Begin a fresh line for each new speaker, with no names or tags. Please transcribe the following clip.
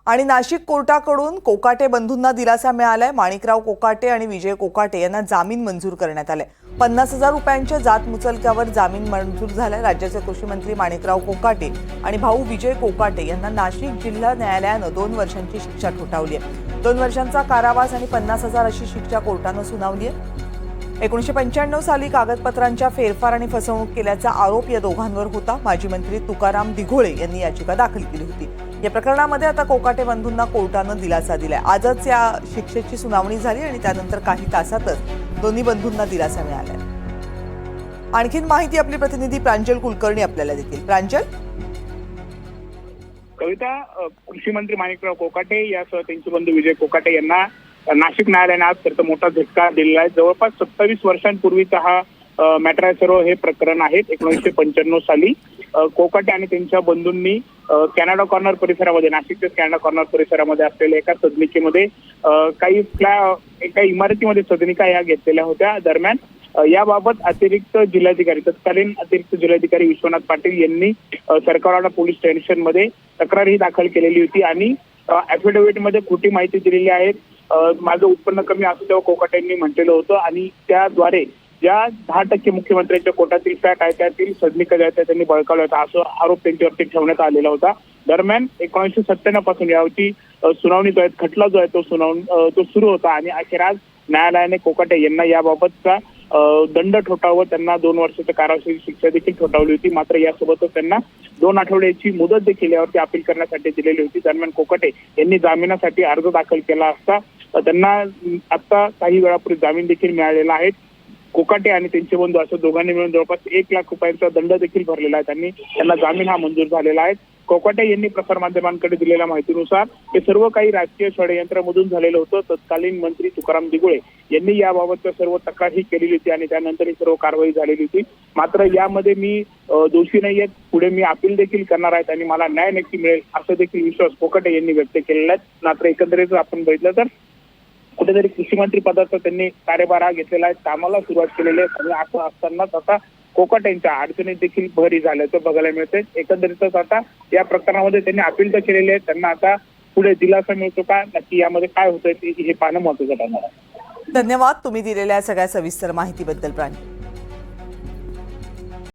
आणि नाशिक कोर्टाकडून कोकाटे बंधूंना दिलासा मिळालाय। माणिकराव कोकाटे आणि विजय कोकाटे यांना जामीन मंजूर करण्यात आले। 50,000 रुपयांच्या जात मुचलक्यावर जामीन मंजूर झालाय। राज्याचे कृषी मंत्री माणिकराव कोकाटे आणि भाऊ विजय कोकाटे यांना नाशिक जिल्हा न्यायालयानं 2 वर्षांची शिक्षा ठोठावली आहे। 2 वर्षांचा कारावास आणि 50,000 अशी शिक्षा कोर्टानं सुनावली आहे। 1995 साली कागदपत्रांच्या फेरफार आणि फसवणूक केल्याचा आरोप या दोघांवर होता। माजी मंत्री तुकाराम दिघोळे यांनी याचिका दाखल केली होती। या प्रकरणामध्ये आता कोकाटे बंधूंना कोर्टानं दिलासा दिलाय। आजच या शिक्षेची सुनावणी झाली आणि त्यानंतर काही तासातच दोन्ही बंधूंना दिलासा मिळाला। आणखीन माहिती आपली प्रतिनिधी प्रांजल कुलकर्णी आपल्याला देतील। प्रांजल,
कविता, कृषी मंत्री माणिकराव कोकाटे यासह त्यांचे बंधू विजय कोकाटे यांना नाशिक न्यायालयाने आज तर मोठा झटका दिलेला आहे। जवळपास 27 वर्षांपूर्वीचा हा मॅटर आहे। सर्व हे प्रकरण आहे 1995 साली कोकाटे आणि त्यांच्या बंधूंनी कॅनडा कॉर्नर परिसरामध्ये, नाशिकच्या कॅनडा कॉर्नर परिसरामध्ये असलेल्या एका सदनिकेमध्ये एका इमारतीमध्ये सदनिका या घेतलेल्या होत्या। दरम्यान याबाबत तत्कालीन अतिरिक्त जिल्हाधिकारी विश्वनाथ पाटील यांनी सरकारवाडा पोलीस स्टेशनमध्ये तक्रारही दाखल केलेली होती आणि ॲफिडेव्हिटमध्ये खोटी माहिती दिलेली आहे। माझं उत्पन्न कमी असं तेव्हा कोकाटेंनी म्हटलेलं होतं आणि त्याद्वारे ज्या 10% मुख्यमंत्र्यांच्या कोटातील फ्लॅट आहे त्यातील सदनिका ज्या आहेत त्यांनी बळकावला होता, असा आरोप त्यांच्यावरती ठेवण्यात आलेला होता। दरम्यान 1997 पासून याची सुनावणी जो आहे, खटला जो आहे तो सुरू होता आणि अखेर आज न्यायालयाने कोकाटे यांना याबाबतचा दंड ठोठावत त्यांना 2 वर्षाच्या कारावासाची शिक्षा देखील ठोठावली होती। मात्र यासोबतच त्यांना 2 आठवड्याची मुदत देखील यावरती अपील करण्यासाठी दिलेली होती। दरम्यान कोकाटे यांनी जामिनासाठी अर्ज दाखल केला असता त्यांना आता काही वेळापूर्वी जामीन देखील मिळालेला आहे। कोकाटे आणि त्यांचे बंधू असं दोघांनी मिळून जवळपास 1 लाख रुपयांचा दंड देखील भरलेला आहे। त्यांना जामीन हा मंजूर झालेला आहे। कोकाटे यांनी प्रसारमाध्यमांकडे दिलेल्या माहितीनुसार हे सर्व काही राजकीय षडयंत्रामधून झालेलं होतं। तत्कालीन मंत्री तुकाराम दिघोळे यांनी याबाबतच्या सर्व तक्रारही केलेली होती आणि त्यानंतर ही सर्व कारवाई झालेली होती। मात्र यामध्ये मी दोषी नाहीये, पुढे मी अपील देखील करणार आहे आणि मला न्याय नक्की मिळेल असा देखील विश्वास कोकाटे यांनी व्यक्त केलेला आहे। मात्र एकंदरीत आपण बघितलं तर कुठेतरी कृषी मंत्री पदाचा त्यांनी कार्यभार हा घेतलेला आहे, कामाला सुरुवात केलेली आहे आणि असं असतानाच आता कोकाटेंच्या अडचणीत देखील भर झाल्याचं बघायला मिळतंय। एकंदरीतच आता या प्रकरणामध्ये त्यांनी अपील तर केलेले आहे, त्यांना आता पुढे दिलासा मिळतो का, नक्की यामध्ये काय होतंय हे पाहणं महत्त्वाचं ठरणार आहे।
धन्यवाद तुम्ही दिलेल्या सगळ्या सविस्तर माहितीबद्दल प्रांजल।